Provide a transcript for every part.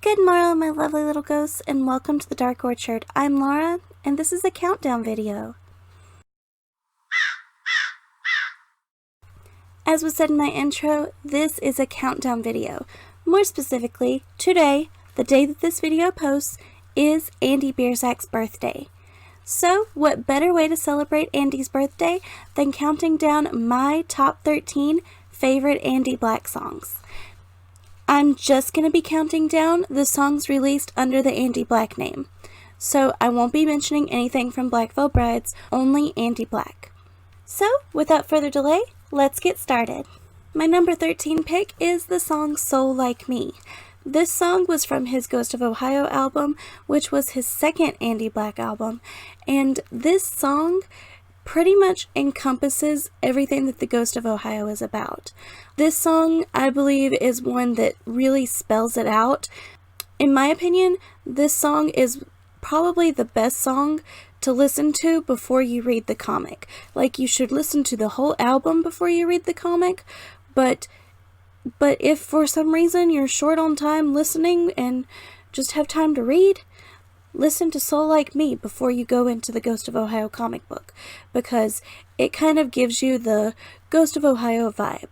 Good morrow, my lovely little ghosts, and welcome to the Dark Orchard. I'm Laura, and this is a countdown video. As was said in my intro, this is a countdown video. More specifically, today, the day that this video posts, is Andy Biersack's birthday. So, what better way to celebrate Andy's birthday than counting down my top 13 favorite Andy Black songs? I'm just going to be counting down the songs released under the Andy Black name. So I won't be mentioning anything from Black Veil Brides, only Andy Black. So without further delay, let's get started. My number 13 pick is the song Soul Like Me. This song was from his Ghost of Ohio album, which was his second Andy Black album. And this song pretty much encompasses everything that the Ghost of Ohio is about. This song, I believe, is one that really spells it out. In my opinion, this song is probably the best song to listen to before you read the comic. Like, you should listen to the whole album before you read the comic, but if for some reason you're short on time listening and just have time to read, listen to Soul Like Me before you go into the Ghost of Ohio comic book, because it kind of gives you the Ghost of Ohio vibe.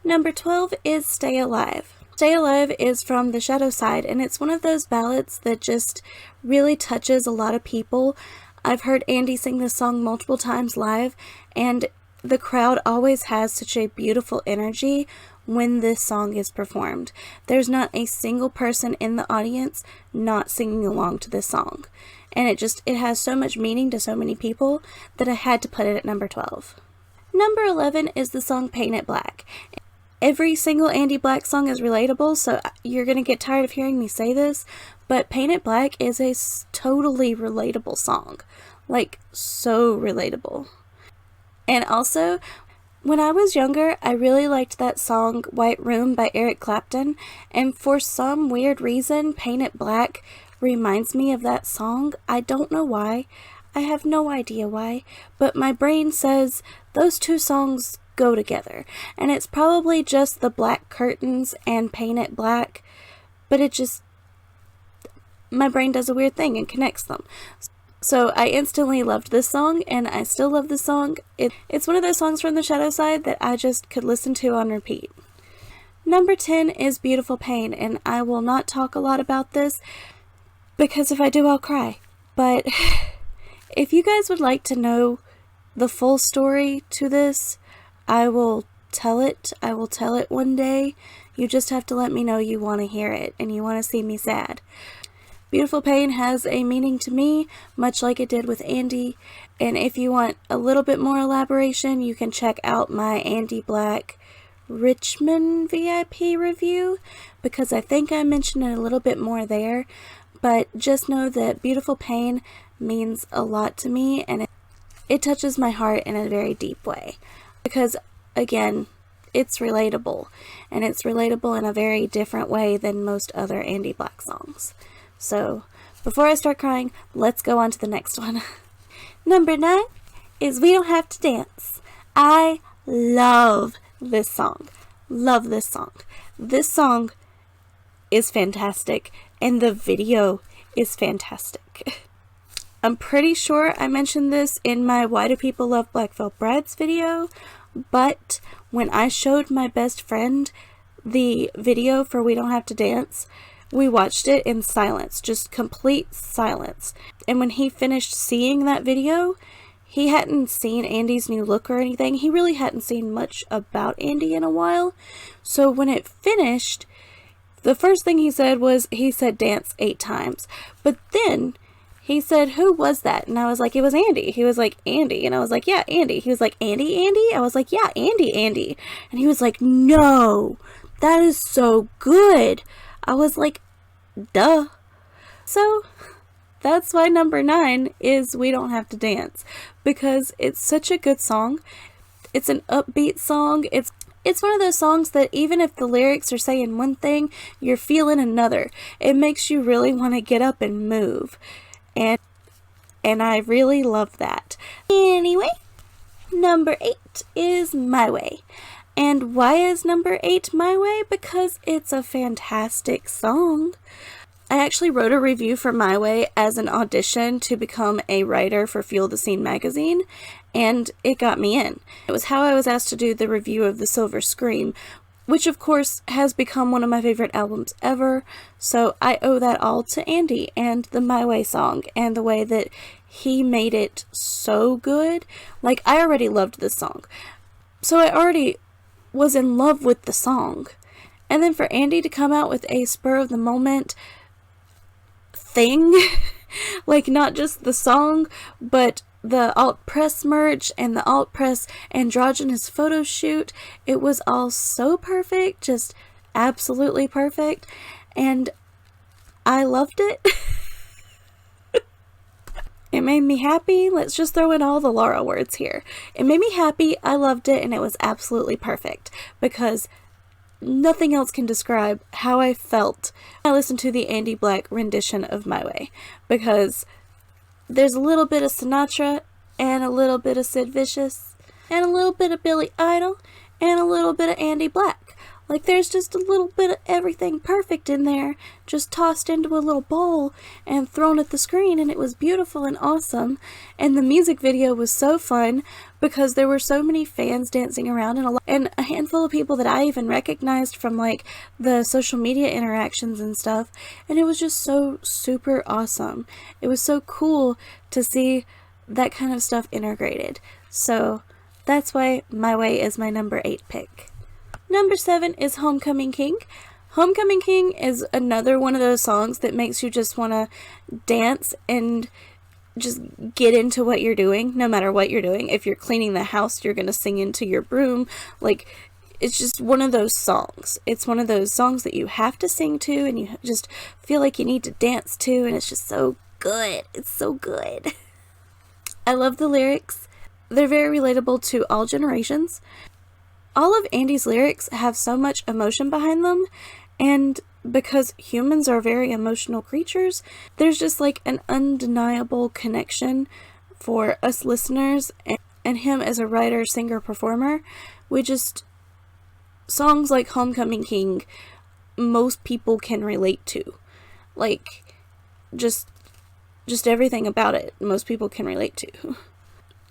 Number 12 is Stay Alive. Stay Alive is from The Shadow Side, and it's one of those ballads that just really touches a lot of people. I've heard Andy sing this song multiple times live, and the crowd always has such a beautiful energy when this song is performed. There's not a single person in the audience not singing along to this song. And it has so much meaning to so many people that I had to put it at number 12. Number 11 is the song Paint It Black. Every single Andy Black song is relatable, so you're going to get tired of hearing me say this, but Paint It Black is a totally relatable song. Like, so relatable. And also, when I was younger, I really liked that song White Room by Eric Clapton, and for some weird reason, Paint It Black reminds me of that song. I don't know why. I have no idea why, but my brain says those two songs go together, and it's probably just the black curtains and Paint It Black, but my brain does a weird thing and connects them. So I instantly loved this song, and I still love this song. It's one of those songs from The Shadow Side that I just could listen to on repeat. Number 10 is Beautiful Pain, and I will not talk a lot about this, because if I do, I'll cry. But if you guys would like to know the full story to this, I will tell it. I will tell it one day. You just have to let me know you want to hear it, and you want to see me sad. Beautiful Pain has a meaning to me, much like it did with Andy, and if you want a little bit more elaboration, you can check out my Andy Black Richmond VIP review, because I think I mentioned it a little bit more there, but just know that Beautiful Pain means a lot to me, and it touches my heart in a very deep way, because, again, it's relatable, and it's relatable in a very different way than most other Andy Black songs. So, before I start crying, let's go on to the next one. Number 9 is We Don't Have to Dance. I love this song. Love this song. This song is fantastic, and the video is fantastic. I'm pretty sure I mentioned this in my Why Do People Love Black Veil Brides video, but when I showed my best friend the video for We Don't Have to Dance, we watched it in silence, just complete silence. And when he finished seeing that video, he hadn't seen Andy's new look or anything. He really hadn't seen much about Andy in a while. So when it finished, the first thing he said was, he said dance 8 times. But then he said, who was that? And I was like, it was Andy. He was like, Andy. And I was like, yeah, Andy. He was like, Andy? I was like, yeah, Andy. And he was like, no, that is so good. I was like, duh. So that's why number 9 is We Don't Have to Dance, because it's such a good song. It's an upbeat song. It's one of those songs that even if the lyrics are saying one thing, you're feeling another. It makes you really want to get up and move. And I really love that. Anyway, number 8 is My Way. And why is number 8 My Way? Because it's a fantastic song. I actually wrote a review for My Way as an audition to become a writer for Fuel the Scene magazine, and it got me in. It was how I was asked to do the review of The Silver Scream, which of course has become one of my favorite albums ever, so I owe that all to Andy and the My Way song, and the way that he made it so good. Like, I already loved this song, so I already was in love with the song, and then for Andy to come out with a spur of the moment thing, like not just the song, but the alt press merch and the alt press androgynous photo shoot, it was all so perfect, just absolutely perfect, and I loved it. It made me happy. Let's just throw in all the Laura words here. It made me happy, I loved it, and it was absolutely perfect, because nothing else can describe how I felt when I listened to the Andy Black rendition of My Way, because there's a little bit of Sinatra, and a little bit of Sid Vicious, and a little bit of Billy Idol, and a little bit of Andy Black. Like, there's just a little bit of everything perfect in there, just tossed into a little bowl and thrown at the screen, and it was beautiful and awesome. And the music video was so fun because there were so many fans dancing around, and a handful of people that I even recognized from like the social media interactions and stuff, and it was just so super awesome. It was so cool to see that kind of stuff integrated. So that's why My Way is my number 8 pick. Number 7 is Homecoming King. Homecoming King is another one of those songs that makes you just want to dance and just get into what you're doing, no matter what you're doing. If you're cleaning the house, you're going to sing into your broom. Like, it's just one of those songs. It's one of those songs that you have to sing to, and you just feel like you need to dance to, and it's just so good. It's so good. I love the lyrics. They're very relatable to all generations. All of Andy's lyrics have so much emotion behind them, and because humans are very emotional creatures, there's just like an undeniable connection for us listeners and him as a writer, singer, performer. Songs like Homecoming King, most people can relate to. Like, just everything about it, most people can relate to.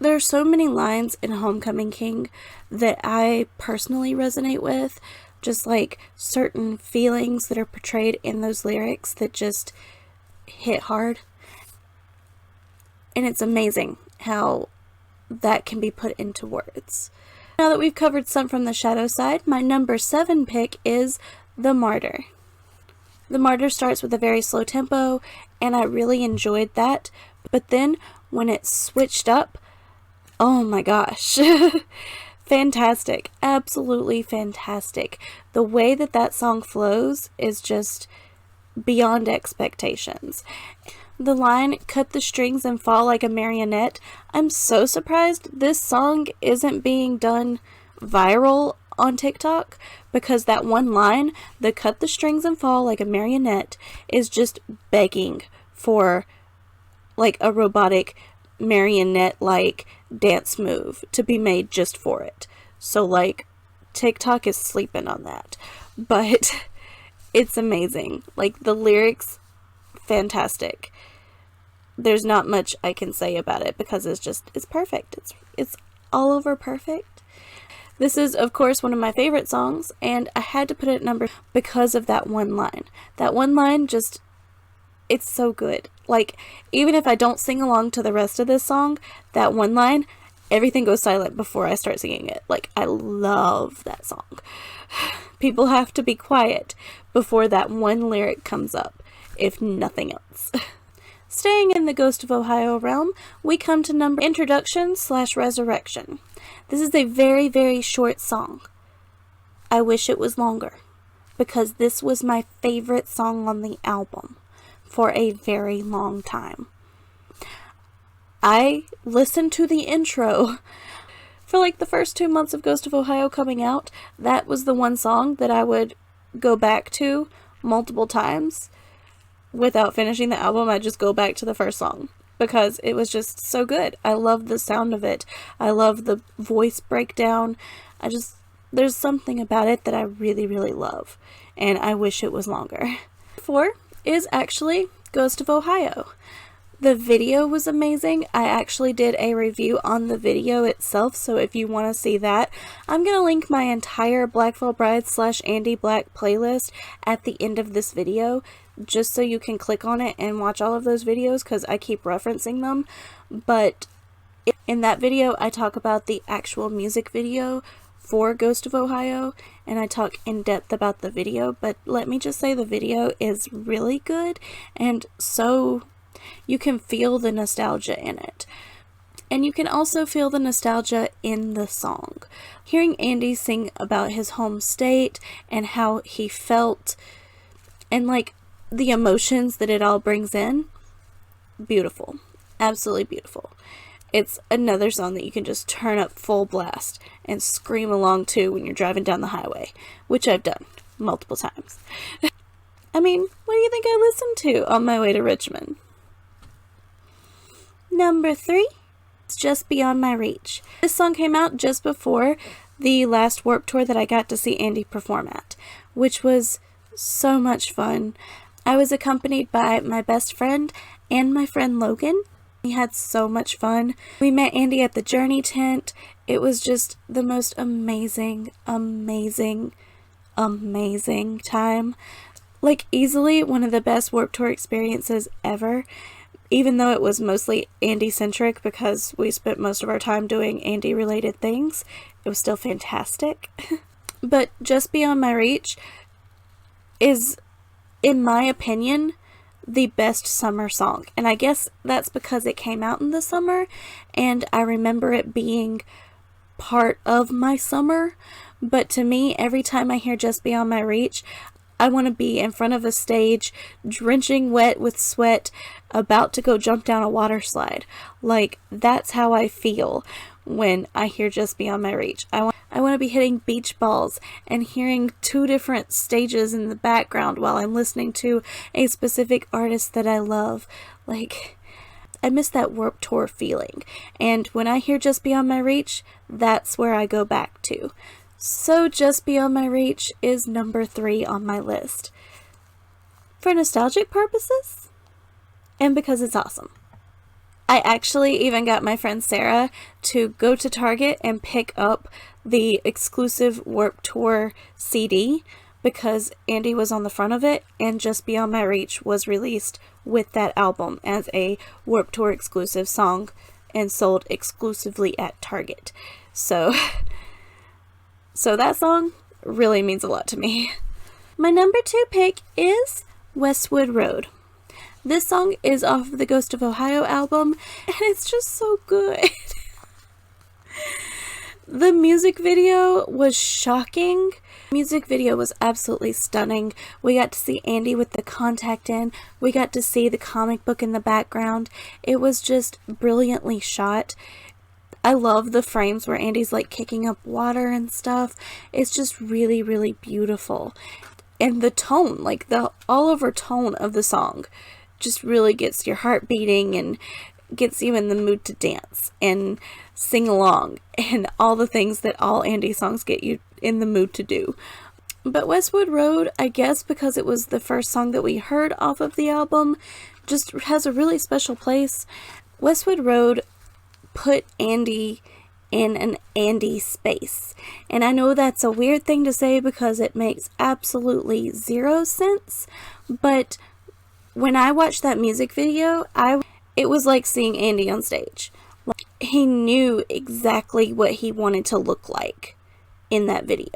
There are so many lines in Homecoming King that I personally resonate with, just like certain feelings that are portrayed in those lyrics that just hit hard. And it's amazing how that can be put into words. Now that we've covered some from the shadow side, my number 7 pick is The Martyr. The Martyr starts with a very slow tempo, and I really enjoyed that. But then when it switched up, oh my gosh. Fantastic. Absolutely fantastic. The way that that song flows is just beyond expectations. The line, "cut the strings and fall like a marionette," I'm so surprised this song isn't being done viral on TikTok, because that one line, the "cut the strings and fall like a marionette," is just begging for like a robotic marionette-like dance move to be made just for it. So like, TikTok is sleeping on that, but it's amazing. Like, the lyrics, fantastic. There's not much I can say about it because it's perfect. It's all over perfect. This is, of course, one of my favorite songs, and I had to put it at number because of that one line. That one line just, it's so good. Like, even if I don't sing along to the rest of this song, that one line, everything goes silent before I start singing it. Like, I love that song. People have to be quiet before that one lyric comes up, if nothing else. Staying in the Ghost of Ohio realm, we come to number Introduction/Resurrection. This is a very, very short song. I wish it was longer, because this was my favorite song on the album for a very long time. I listened to the intro for like the first 2 months of Ghost of Ohio coming out. That was the one song that I would go back to multiple times. Without finishing the album, I'd just go back to the first song because it was just so good. I love the sound of it. I love the voice breakdown. there's something about it that I really, really love, and I wish it was longer. 4 is actually Ghost of Ohio. The video was amazing. I actually did a review on the video itself, so if you want to see that, I'm going to link my entire Black Veil Bride / Andy Black playlist at the end of this video, just so you can click on it and watch all of those videos, because I keep referencing them. But in that video, I talk about the actual music video for Ghost of Ohio, and I talk in depth about the video, but let me just say the video is really good, and so you can feel the nostalgia in it. And you can also feel the nostalgia in the song. Hearing Andy sing about his home state and how he felt and like the emotions that it all brings in, beautiful. Absolutely beautiful. It's another song that you can just turn up full blast and scream along to when you're driving down the highway, which I've done multiple times. I mean, what do you think I listened to on my way to Richmond? Number 3, it's Just Beyond My Reach. This song came out just before the last Warped Tour that I got to see Andy perform at, which was so much fun. I was accompanied by my best friend and my friend Logan. We had so much fun. We met Andy at the Journey tent. It was just the most amazing time. Like, easily one of the best Warped Tour experiences ever. Even though it was mostly Andy-centric because we spent most of our time doing Andy-related things, it was still fantastic. But Just Beyond My Reach is, in my opinion, the best summer song. And I guess that's because it came out in the summer, and I remember it being part of my summer. But to me, every time I hear Just Beyond My Reach, I want to be in front of a stage, drenching wet with sweat, about to go jump down a water slide. Like, that's how I feel when I hear Just Beyond My Reach. I want to be hitting beach balls and hearing 2 different stages in the background while I'm listening to a specific artist that I love. Like, I miss that Warped Tour feeling. And when I hear Just Beyond My Reach, that's where I go back to. So Just Beyond My Reach is number 3 on my list. For nostalgic purposes, and because it's awesome. I actually even got my friend Sarah to go to Target and pick up the exclusive Warped Tour CD because Andy was on the front of it, and Just Beyond My Reach was released with that album as a Warped Tour exclusive song and sold exclusively at Target. So that song really means a lot to me. My number 2 pick is Westwood Road. This song is off of the Ghost of Ohio album, and it's just so good. The music video was shocking. The music video was absolutely stunning. We got to see Andy with the contact in. We got to see the comic book in the background. It was just brilliantly shot. I love the frames where Andy's like kicking up water and stuff. It's just really, really beautiful. And the tone, like the all over tone of the song, just really gets your heart beating and gets you in the mood to dance and sing along and all the things that all Andy songs get you in the mood to do. But Westwood Road, I guess because it was the first song that we heard off of the album, just has a really special place. Westwood Road put Andy in an Andy space. And I know that's a weird thing to say because it makes absolutely 0 sense, but when I watched that music video, it was like seeing Andy on stage. Like, he knew exactly what he wanted to look like in that video,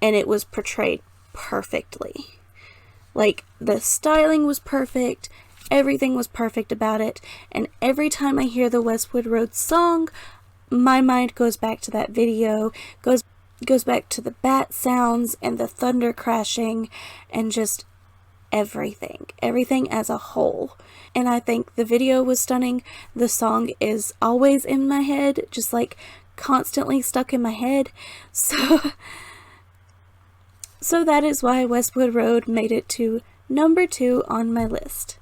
and it was portrayed perfectly. Like, the styling was perfect, everything was perfect about it, and every time I hear the Westwood Road song, my mind goes back to that video, goes back to the bat sounds and the thunder crashing and just everything as a whole. And I think the video was stunning. The song is always in my head, just like constantly stuck in my head. So that is why Westwood Road made it to number 2 on my list.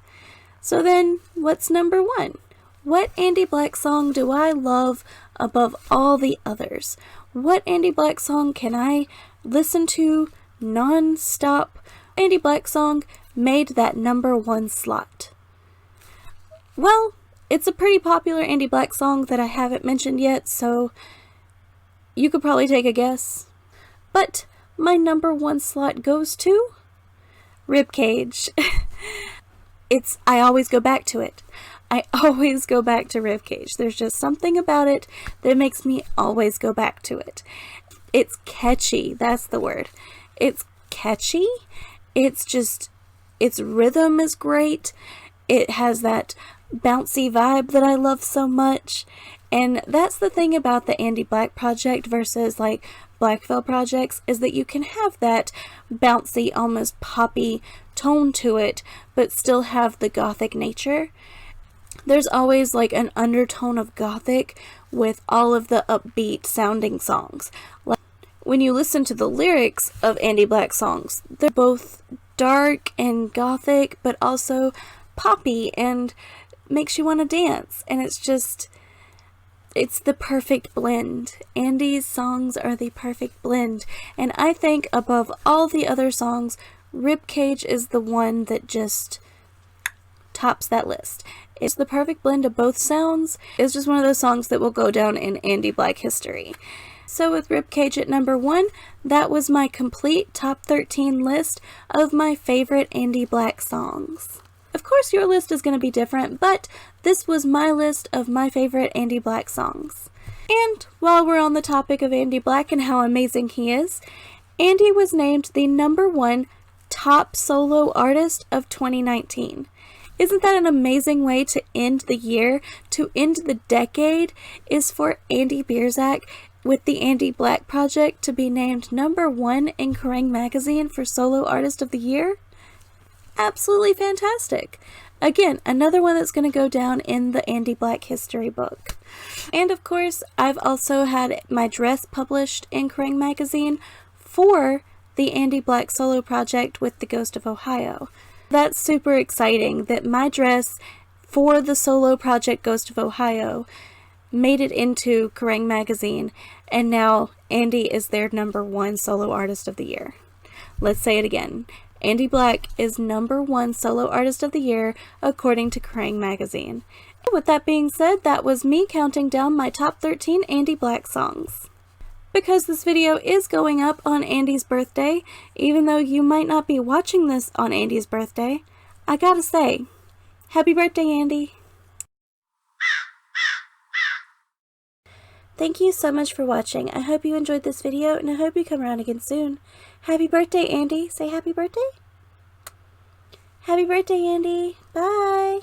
So then, what's number 1? What Andy Black song do I love above all the others? What Andy Black song can I listen to non-stop? Andy Black song made that #1 slot? Well, it's a pretty popular Andy Black song that I haven't mentioned yet, so you could probably take a guess. But my #1 slot goes to Ribcage. I always go back to it. I always go back to Ribcage. There's just something about it that makes me always go back to it. It's catchy, that's the word. It's catchy. It's just, its rhythm is great. It has that bouncy vibe that I love so much. And that's the thing about the Andy Black project versus like Black Veil projects, is that you can have that bouncy, almost poppy tone to it, but still have the gothic nature. There's always like an undertone of gothic with all of the upbeat sounding songs. Like when you listen to the lyrics of Andy Black songs, they're both dark and gothic, but also poppy and makes you want to dance. And it's the perfect blend. Andy's songs are the perfect blend. And I think above all the other songs, Ribcage is the one that just tops that list. It's the perfect blend of both sounds. It's just one of those songs that will go down in Andy Black history. So with Ribcage at #1, that was my complete top 13 list of my favorite Andy Black songs. Of course, your list is going to be different, but this was my list of my favorite Andy Black songs. And while we're on the topic of Andy Black and how amazing he is, Andy was named the #1 top solo artist of 2019. Isn't that an amazing way to end the year, to end the decade, is for Andy Biersack with the Andy Black project to be named #1 in Kerrang! Magazine for Solo Artist of the Year? Absolutely fantastic. Again, another one that's going to go down in the Andy Black history book. And of course, I've also had my dress published in Kerrang! Magazine for the Andy Black solo project with the Ghost of Ohio. That's super exciting that my dress for the solo project Ghost of Ohio made it into Kerrang! Magazine, and now Andy is their #1 solo artist of the year. Let's say it again. Andy Black is #1 solo artist of the year according to Kerrang! Magazine. With that being said, that was me counting down my top 13 Andy Black songs. Because this video is going up on Andy's birthday, even though you might not be watching this on Andy's birthday, I gotta say, happy birthday, Andy! Thank you so much for watching. I hope you enjoyed this video, and I hope you come around again soon. Happy birthday, Andy! Say happy birthday! Happy birthday, Andy! Bye!